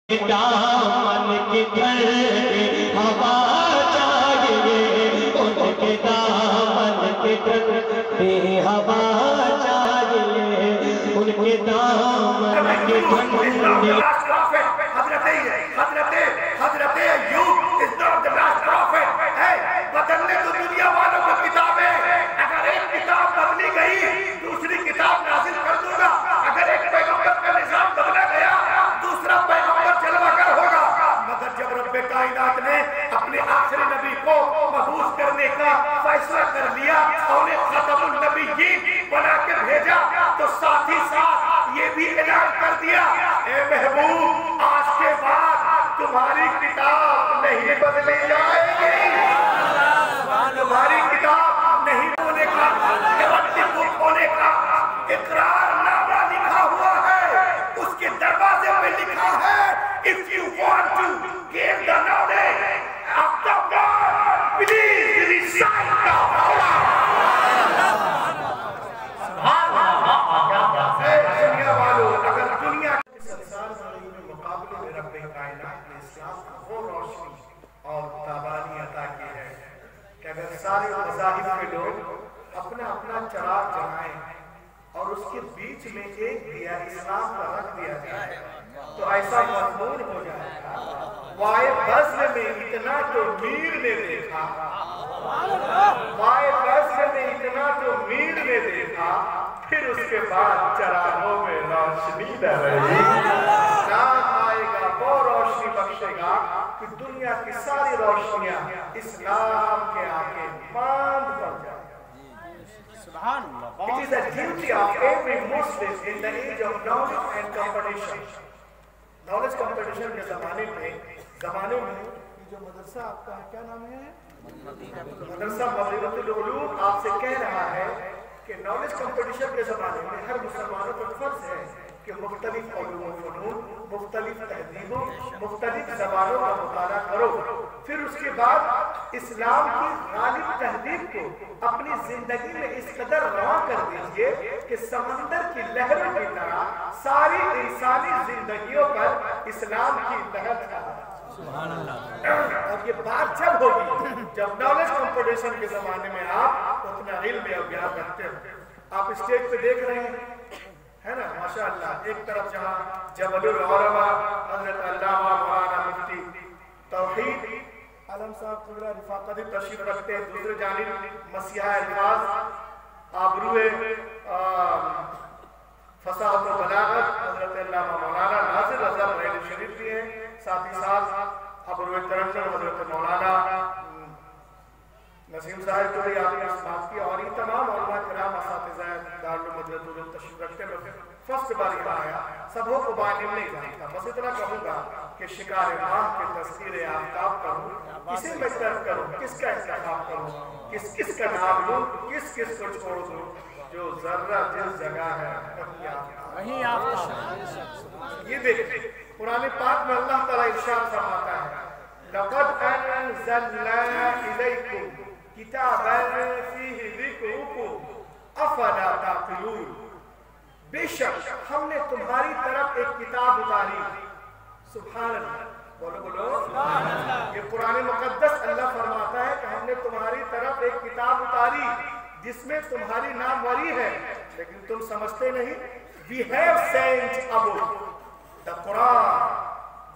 دامن کی ٹھنڈی ہوا چاہیے، ان کے دامن کی ٹھنڈی ہوا چاہیے، ان کے دامن کی ٹھنڈی حضرت Ayub is not the last prophet. بدلنے تو دنیا والوں کو کتابیں، اگر ایک کتاب بدلی گئی دوسری کتاب نازل کر دوں گا، اگر ایک پیغمبر کا نظام بدلا گیا دوسرا پیغمبر جلوہ گر ہوگا، مگر جب رب کائنات نے اپنے آخری نبی کو مبعوث کرنے کا فیصلہ کر لیا اور انہیں ختم النبیین بنا کے بھیجا تو ساتھ ہی ساتھ یہ بھی اعلان کر دیا، اے محبوب آج کے بعد تمہاری کتاب نہیں بدلی جائے گی، تمہاری کتاب نہیں ہونے کا، بک ہونے کا اقرار نامہ لکھا ہوا ہے، اس کے دروازے پہ لکھا ہے if you want to give the knowledge of the word, please recite the Quran. دنیا والوں اگر دنیا کے سنسار زندگی میں مقابلے میں رب کائنات نے اسلام کو وہ روشنی اور تابانی عطا کی ہے کہ اگر سارے مذاہب کے لوگ اپنا اپنا چراغ جلائیں اور اس کے بیچ میں ایک دیا اسلام کا رکھ دیا جائے تو ایسا مضمون ہو جائے گا، وائے بزم میں اتنا تو میر نے دیکھا، وائے بزم میں اتنا تو میر نے دیکھا، پھر اس کے بعد چراغوں میں روشنی نہ رہی، اسلام آئے گا وہ روشنی بخشے گا کہ دنیا کی ساری روشنیاں اسلام کے آگے ماند پڑ جائیں۔ It is a duty of every Muslim in the age of knowledge and competition. Knowledge competition کے زمانے میں یہ جو مدرسہ آپ کا کیا نام ہے؟ مدرسہ مدینۃ العلوم آپ سے کہہ رہا ہے کہ نالج کمپٹیشن کے زمانے میں ہر مسلمانوں پر فرض ہے کہ مختلف علوم و فنون، مختلف تہذیبوں، مختلف زبانوں کا مطالعہ کرو، پھر اس کے بعد اسلام کی غالب تہذیب کو اپنی زندگی میں اس قدر رواں کر دیجئے کہ سمندر کی لہروں کی طرح ساری انسانی زندگیوں پر اسلام کی لہر چھا۔ اور یہ بات جب ہوگی جب نالج کمپٹیشن کے زمانے میں آپ اتنا علم اور گیان رکھتے ہو۔ آپ اسٹیج پہ دیکھ رہے ہیں ہے نا ماشاءاللہ، ایک طرف جہاں جبل العلماء حضرت علامہ مولانا مفتی توحید عالم صاحب قبلہ رفاقتی تشریف رکھتے ہیں، دوسرے جانب مسیح الفاظ آبروئے فصاحت و بلاغت حضرت علامہ مولانا ناصر رضا بریلوی شریف بھی ہیں، ساتھ ہی ساتھ ابروئے ترنم حضرت مولانا نسیم صاحب کو بھی آپ نے اس بات کی، اور یہ تمام علماء کرام اساتذہ دارالعلوم مدینۃ العلوم تشریف رکھتے ہیں۔ فرسٹ بار یہاں آیا سبوں کو باقی نہیں جانتا، بس اتنا کہوں گا کہ شکار ماہ کے تذکیر آفتاب کروں، کسے میں ترک کروں، کس کا انتخاب کروں، کس کا نام لوں، کس کو چھوڑ دوں، جو ذرہ جس جگہ ہے وہیں آفتاب۔ یہ دیکھیں قرآن پاک میں اللہ تعالیٰ ارشاد فرماتا ہے لَقَدْ أَنزَلْنَا إِلَيْكُمْ كِتَابًا فِيهِ ذِكْرُكُمْ أَفَلَا تَعْقِلُونَ، بے شک ہم نے تمہاری طرف ایک کتاب اتاری، سبحان اللہ، بولو بولو، یہ قرآن مقدس اللہ فرماتا ہے کہ ہم نے تمہاری طرف ایک کتاب اتاری جس میں تمہاری ناموری ہے، لیکن تم سمجھتے نہیں۔ We have sent a book, the Quran,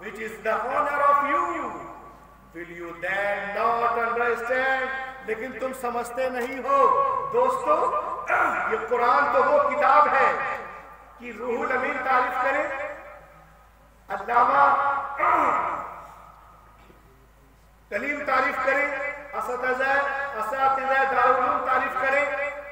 which is the honor of you. Will you then not understand? لیکن تم سمجھتے نہیں ہو۔ دوستو یہ قرآن تو وہ کتاب ہے کہ روح الامین تعریف کرے، علامہ کلیم تعریف کرے، اساتذہ دارالعلوم تعریف کرے،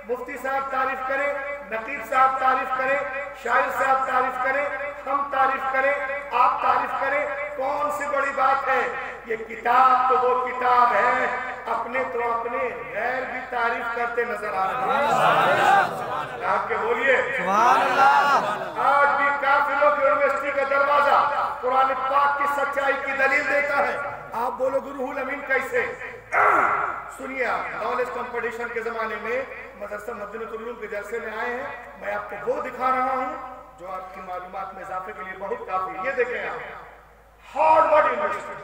مفتی صاحب تعریف کرے، نقیب صاحب تعریف کرے، شاعر صاحب تعریف کرے، ہم تعریف کریں، آپ تعریف کریں، کون سی بڑی بات ہے؟ یہ کتاب تو وہ کتاب ہے، اپنے تو اپنے غیر بھی تعریف کرتے نظر آ رہے ہیں۔ آپ کے بولیے سبحان اللہ۔ آج بھی کافروں کی یونیورسٹی کا دروازہ قرآن پاک کی سچائی کی دلیل دیتا ہے، آپ بولو روح الامین کیسے؟ سنیے آپ، نالج کمپٹیشن کے زمانے میں مدرسہ مدینۃ العلوم کے جلسے میں آئے ہیں، میں آپ کو وہ دکھا رہا ہوں جو آپ کی معلومات میں اضافے کے لیے بہت کافی ہے۔ یہ دیکھیں آپ हार्वर्ड यूनिवर्सिटी,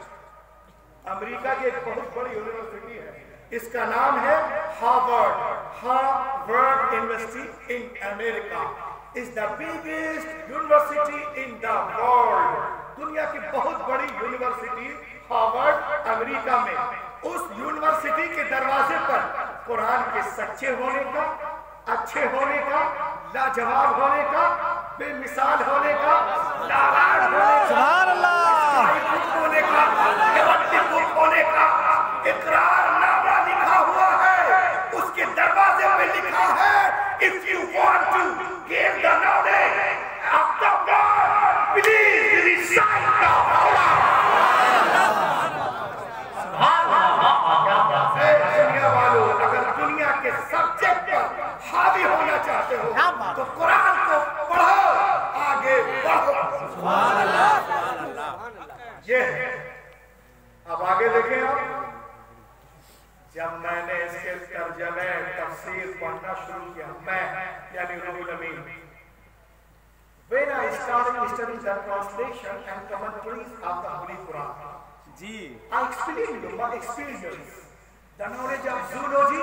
अमेरिका की एक बहुत बड़ी यूनिवर्सिटी है, इसका नाम है Harvard university in America is the biggest university in the world. दुनिया की बहुत बड़ी यूनिवर्सिटी हार्वर्ड अमेरिका में, उस यूनिवर्सिटी के दरवाजे पर कुरान के सच्चे होने का, अच्छे होने का, लाजवाब होने का, बेमिसाल होने का, लावार होने का, होने का इकरारनामा लिखा हुआ है। उसके दरवाजे पे लिखा है, if you want to give the knowledge of the God, please recite the Quran. दुनिया वालों, अगर दुनिया के सब्जेक्ट पर हावी होना चाहते हो तो कुरान को पढ़ो, आगे बढ़ो। ये है। अब आगे देखें आप, जब मैंने इसके तर्जमे तफसीर पढ़ना शुरू किया, मैं यानी रूहुल अमीन, when I started studying the translation and commentaries of the Holy Quran, I explained my experience, the knowledge of zoology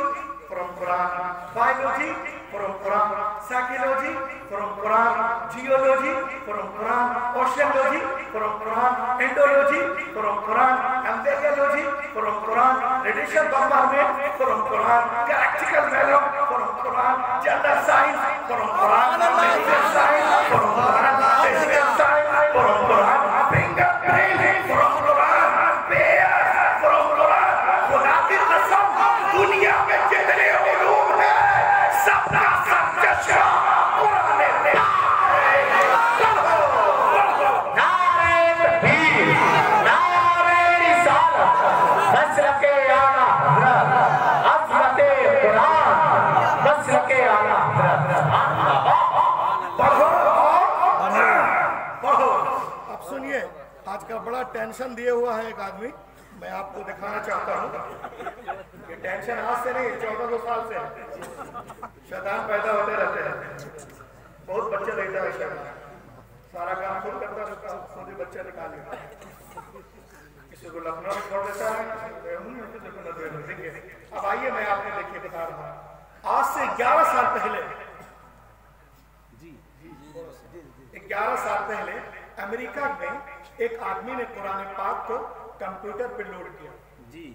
from Quran, biology from Quran, psychology from Quran, geology from Quran, oceanology from Quran, endology from Quran, embryology from Quran, radiation bombardment from Quran, galactical venom from Quran, gender science from Quran, medical science from Quran, physical science from Quran, fingerprint from Quran, bears from Quran. खुदा की कसम, दुनिया में जितने उलूम हैं सबका सब चश्मा कुरान में। नारे तकबीर, नारे रिसालत, मसलके आला हज़रत, अज़मते कुरान, मसलके आला हज़रत। पढ़ो। अब सुनिए, आजकल बड़ा टेंशन दिए हुआ है एक आदमी, मैं आपको दिखाना चाहता हूँ कि टेंशन आज से नहीं, 1400 साल से शैतान पैदा होते रहते हैं। बहुत बच्चे लेता है शैतान, सारा काम खुद करता है, खुद ही बच्चे निकाल लेता है। किसी को लखनऊ में छोड़ देता है, देखिए। अब आइए मैं आपको देखिए बता रहा हूँ, आज से 11 साल पहले 11 साल पहले अमेरिका में एक आदमी ने कुरान पाक को कंप्यूटर पे लोड किया। जी,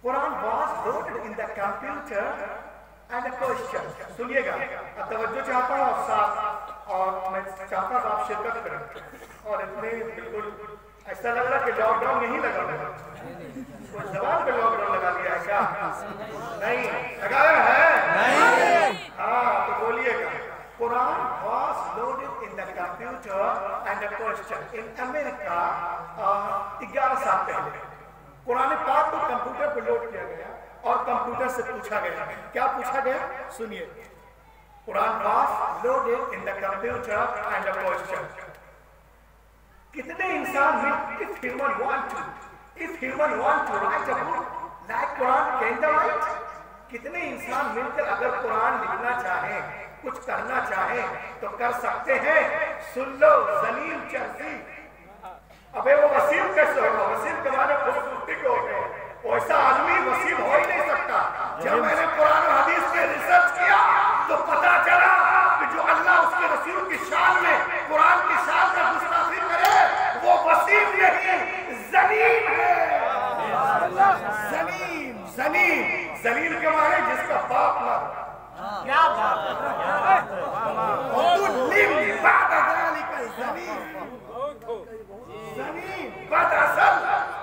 Quran was loaded in the computer and a question, सुनिएगा, तवज्जो चाहता हूँ आप साथ, और मैं चाहता हूँ आप शिरकत करें। और इतने बिल्कुल ऐसा लग रहा कि लॉकडाउन यहीं लगा हुआ, कोई जबान पे लॉकडाउन लगा दिया है क्या? नहीं लगाया है, नहीं। हाँ तो बोलिएगा, Quran was loaded in the computer and a question in America 11 साल पहले। कुरान पाक को कंप्यूटर पर लोड किया गया और कंप्यूटर से पूछा गया, क्या पूछा गया? सुनिए, Quran was loaded in the computer and a question. कितने इंसान में if human want to write a book like Quran, can they write? कितने इंसान मिलकर अगर कुरान लिखना चाहें, कुछ करना चाहे तो कर सकते हैं? सुन लो जलील चर्सी, अबे वो वसीम कैसे होगा? वसीम के माने खूबसूरती को हो गए, वैसा आदमी वसीम हो ही नहीं सकता। जब मैंने कुरान और हदीस में रिसर्च किया तो पता चला कि जो अल्लाह उसके रसूल की शान में, कुरान की शान में गुस्ताखी करे, वो वसीम नहीं, जलील है। जलील के माने जिसका बाप ना, क्या बात है,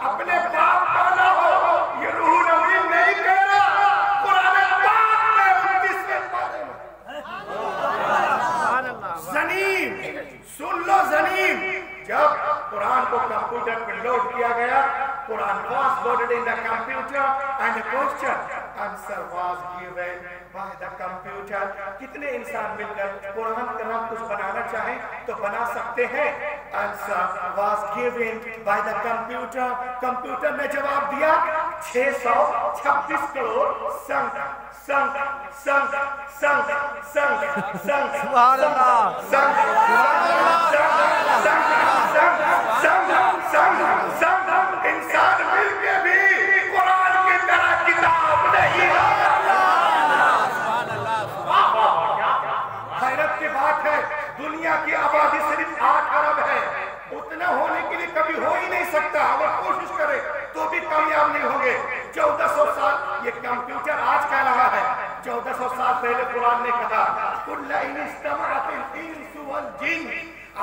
अपने बाप का ना हो, ये रूहुल अमीन नहीं कह रहा, कुरान पाक में 29वें पारे में ज़नीम, सुन लो ज़नीम। जब कुरान को कंप्यूटर पर लोड किया गया, Quran was loaded in the computer and the question answer was given by the computer. कितने इंसान मिलकर कुरान का नाम कुछ बनाना चाहें तो बना सकते हैं? Answer was given by the computer. Computer ने जवाब दिया, 626 करोड़ संग संग संग संग संग संग सुभान अल्लाह संग संग संग संग संग होने के लिए कभी हो ही नहीं सकता। अगर कोशिश करे तो भी कामयाब नहीं होंगे। 1400 साल, ये कंप्यूटर आज कह रहा है, 1400 साल पहले कुरान ने कहा कुल इन इज्तमअतिल इंसु वल जिन्न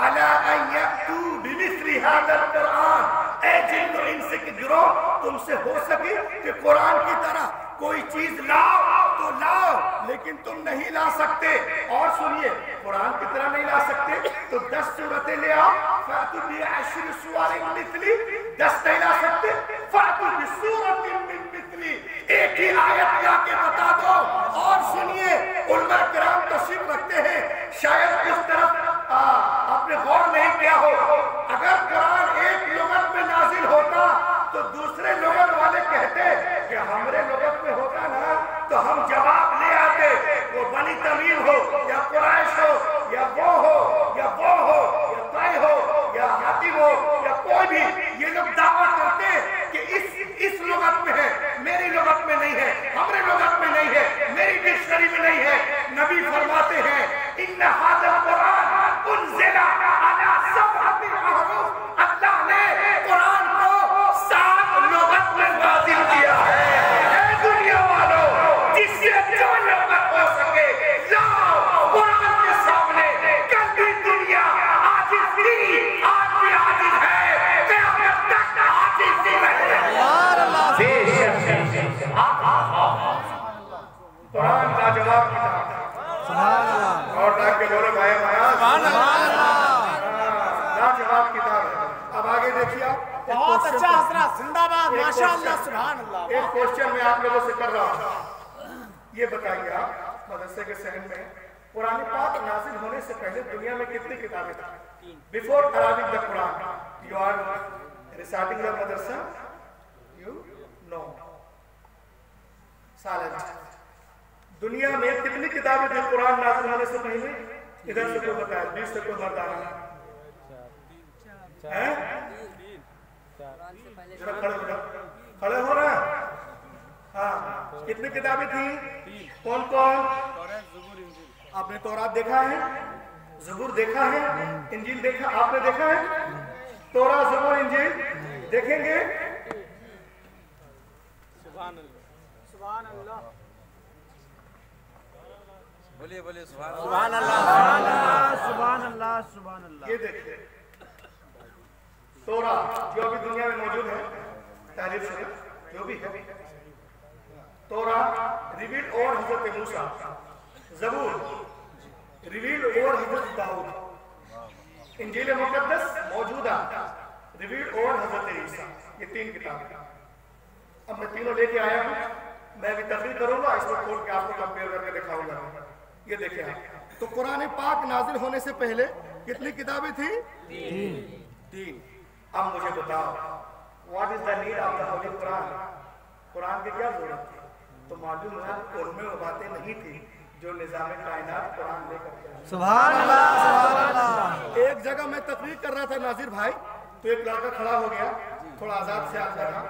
अला अन यअतू बिमिस्ली हाज़ल कुरान, ए जिन्न और इंस के गिरोह, तुमसे हो सके कि कुरान की तरह कोई चीज लाओ तो लाओ, लेकिन तुम नहीं ला सकते। और सुनिए, कुरान की तरह नहीं ला सकते तो 10 सूरतें ले आओ, फातु बिअश्रि सुवारिन मिस्ली, 10 नहीं ला सकते, फातु बिसूरतिन मिन मिस्ली, एक ही आयत ला के बता दो। और सुनिए, उलमा किराम तशरीफ रखते हैं, शायद उस तरफ आपने गौर नहीं किया हो, अगर कुरान एक लुगत में नाजिल होता तो दूसरे लुगत वाले कहते कि हमारे लुगत में होता ना तो हम जवाब ले आते, वो बनी तमीम हो या कुरैश हो या वो हो या वो हो या तय हो या हातिम हो या कोई भी, ये लोग दावा करते कि इस लुगत में है, मेरी लुगत में नहीं है, हमारे लुगत में नहीं है, मेरी डिक्शनरी में नहीं है। नबी फरमाते हैं इन्ना हाज़ल कुरान उन्ज़िला अला सबअति अहरुफ, अल्लाह ने कुरान को 7 लुगत में नाज़िल किया है। ऐ दुनिया वालों, जिससे जो लुगत हो सके लाओ कुरान के सामने। कल भी दुनिया आजिज़ थी, आज भी आजिज़ है, क़यामत तक आजिज़ ही रहेगी। कुरान लाजवाब किताब है। और लाख के बोलो भाई लाजवाब किताब है। अब आगे देखिए, आप बहुत अच्छा हजरत, जिंदाबाद, माशाअल्लाह, सुभान अल्लाह। एक क्वेश्चन मैं आप लोगों से कर रहा हूँ, ये बताइए आप मदरसे के सहन में कुरान पाक नाजिल होने से पहले दुनिया में कितनी किताबें थी? Before Arabic the Quran, you are reciting the madrasa, you know silent. दुनिया में कितनी किताबें थी कुरान नाज़िल होने से पहले? इधर से कोई बताया, 20 से कोई मर्दाना है? जरा खड़े हो रहा है। हाँ, कितनी किताबें थी? कौन कौन? आपने तौरात देखा है, ज़बूर देखा है, इंजील देखा, आपने देखा है? तौरात, ज़बूर, इंजील देखेंगे। सुभान अल्लाह, सुभान अल्लाह, बोलिए बोलिए सुभान अल्लाह, सुभान अल्लाह, सुभान अल्लाह, सुभान अल्लाह। ये देखिए तोरा जो अभी दुनिया में मौजूद है, तारीफ से जो भी है, तोरा रिवील और हजरत मूसा, ज़बूर रिवील और हजरत दाऊद, इंजील मुक़द्दस मौजूदा रिवील और हजरत ईसा, ये 3 किताबें। अब मैं तीनों लेके आया हूँ, मैं भी तकरीर करूंगा, इसको खोल के आपको कंपेयर करके दिखाऊंगा। ये देखिए आप, तो कुरान पाक नाजिल होने से पहले कितनी किताबें थी? 3। अब मुझे बताओ, what is the need of the Holi Quran? Quran की क्या जरूरत थी? तो मालूम है उनमें वो बातें नहीं थी जो निज़ाम कायनात कुरान लेकर आया। सुभान अल्लाह, सुभान अल्लाह। एक जगह मैं तकरीर कर रहा था नाजिर भाई, तो एक लड़का खड़ा हो गया, थोड़ा आजाद से आता था,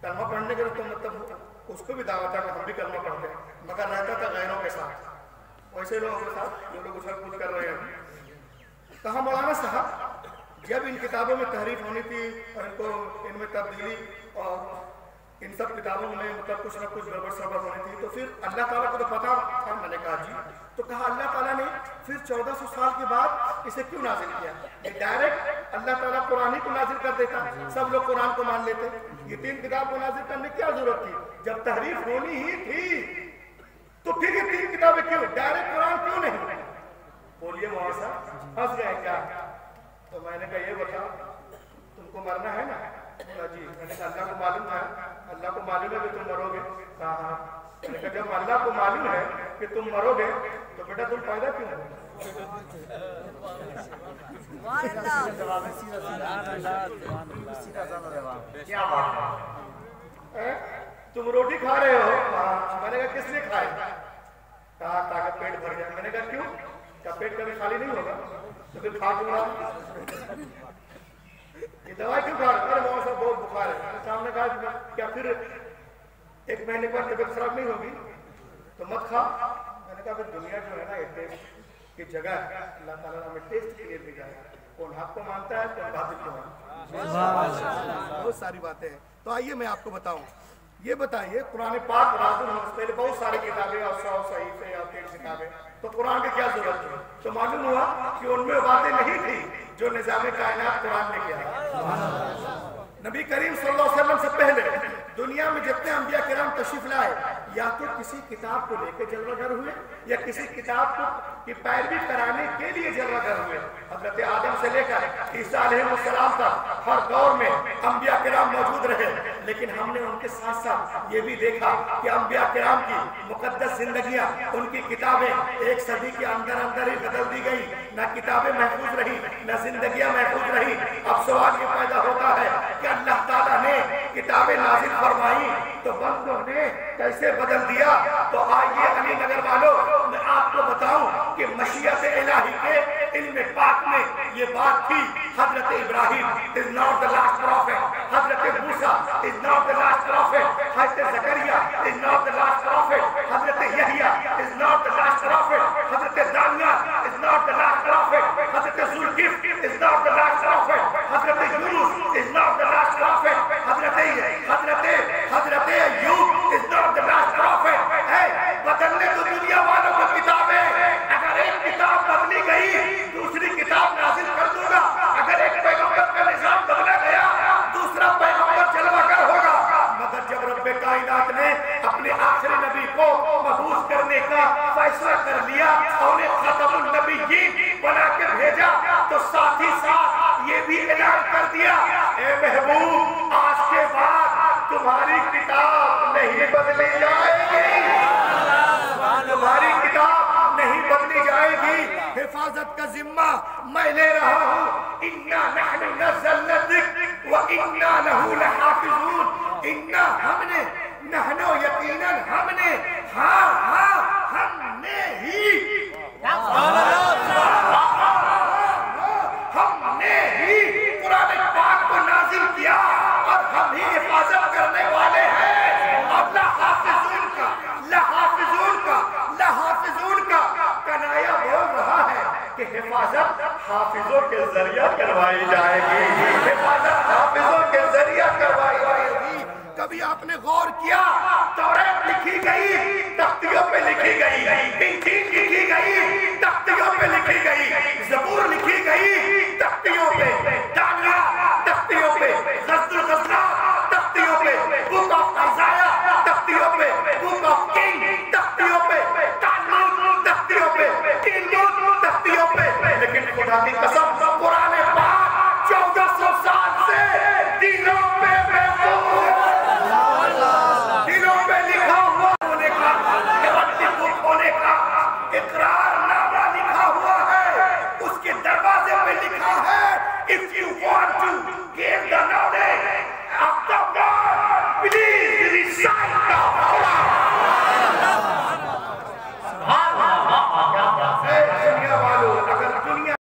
कलमा पढ़ने के लिए, तो मतलब उसको भी दावा था कि हम भी कलमा पढ़ते हैं, मगर रहता था गैरों के साथ, वैसे लोगों के साथ जो लोग उछल कूद कर रहे हैं। कहा मौलाना साहब, जब इन किताबों में तहरीफ होनी थी और इनको इनमें तब्दीली और इन सब किताबों में मतलब कुछ ना कुछ गड़बड़ सड़बड़ होनी थी, तो फिर अल्लाह ताला को तो पता था। मैंने कहा जी, तो कहा अल्लाह ताला ने फिर 1400 साल के बाद इसे क्यों नाजिल किया? ये डायरेक्ट अल्लाह ताला कुरान ही को नाजिल कर देता, सब लोग कुरान को मान लेते। ये 3 किताब को नाजिल करने की क्या जरूरत थी? जब तहरीफ होनी ही थी तो फिर ये 3 किताबें क्यों? डायरेक्ट कुरान क्यों नहीं? बोलिए मौसा, फंस गए क्या? तो मैंने कहा ये बताओ, तुमको मरना है ना? बोला जी। मैंने कहा अल्लाह को मालूम था, अल्लाह को मालूम है कि तुम मरोगे? कहा हाँ। मैंने कहा जब अल्लाह को मालूम है कि तुम मरोगे तो बेटा तुम पैदा क्यों हो? क्या बात है? तुम रोटी खा रहे हो? मैंने कहा किसने खाए? कहा ताकत पेट भर गया। मैंने कहा क्यों? क्या पेट कभी खाली नहीं होगा? तो फिर खा क्यों रहा? ये दवाई क्यों खा रहे? अरे वहाँ सब बहुत बुखार है। सामने कहा क्या फिर 1 महीने के बाद तबीयत खराब नहीं होगी तो मत खा। मैंने कहा फिर दुनिया जो है ना, ये टेस्ट की जगह है, अल्लाह ताला ने हमें टेस्ट के लिए भेजा है। कौन हक को मानता है, कौन बातिल को मानता है। बहुत सारी बातें हैं। तो आइए मैं आपको बताऊं, ये बताइए कुरान पाक नाज़िल होने से पहले बहुत सारी किताबें और 100 सहीफे और 3 किताबें, तो कुरान की क्या जरूरत थी? तो मालूम हुआ कि उनमें बातें नहीं थी जो निज़ाम कायनात कुरान ने किया। नबी करीम सल्लल्लाहु अलैहि वसल्लम से पहले दुनिया में जितने अंबिया किराम तशरीफ लाए, या तो किसी किताब को लेकर जलवागर हुए या किसी किताब को की पैरवी कराने के लिए जलवागर हुए। हजरत आदम से लेकर ईसा अलैहिस्सलाम तक हर दौर में अंबिया किराम मौजूद रहे, लेकिन हमने उनके साथ साथ ये भी देखा कि अंबिया किराम की मुकद्दस जिंदगियां, उनकी किताबें एक सदी के अंदर अंदर ही बदल दी गई। न किताबें महफूज रही, न जिंदगियां महफूज रही। अब सवाल ये पैदा होता है कि अल्लाह ताला ने किताबें नाजिल फरमाई तो बंदों ने कैसे बदल दिया? तो आइए अली नगर वालों, मैं आपको बताऊं कि मशीयत इलाही के इल्म पाक में ये बात थी, Hazrat Ibrahim is not the last prophet, Hazrat Musa is not the last prophet, Hazrat Zakariya is not the last prophet, Hazrat Yahya is not the last prophet, Hazrat Daniyal is not the last prophet, Hazrat Zulkif is not the last prophet, Hazrat Yunus is not the last prophet, Hazrat Ayyub is not the last prophet. है बदलने तो दुनिया वालों को किताबें, अगर एक किताब बदली गई दूसरी किताब नाजिल कर दूंगा। अगर एक पैगंबर का निजाम बदला गया दूसरा पैगंबर जलवागर होगा। मगर जब रब्बे कायनात ने अपने आखिरी नबी को मबूस करने का फैसला कर लिया और उन्हें खतमुन नबिय्यीन बना के भेजा, तो साथ ही साथ ये भी ऐलान कर दिया, ए महबूब आज के बाद तुम्हारी किताब नहीं बदली जाएगी, तुम्हारी किताब नहीं बदली जाएगी। हिफाजत का जिम्मा मैं ले रहा हूँ। इन्ना नहनु नज़्ज़लना ज़िक्र व इन्ना लहू लहाफ़िज़ून। इन्ना हमने, नहनु यकीनन हमने, हाँ हमने ही कुरान पाक को नाज़िल किया और हम ही हिफाजत करने वाले हैं। अब लहाफ़िज़ून का कनाया बोल रहा है कि हिफाजत हाफिजों के जरिया करवाई जाएगी, हिफाजत हाफिजों के जरिया करवाई जाएगी। कभी आपने गौर किया, तौरात लिखी गई तख्तियों पे लिखी गई, इंजील लिखी गई तख्तियों पे लिखी गई, ज़बूर लिखी गई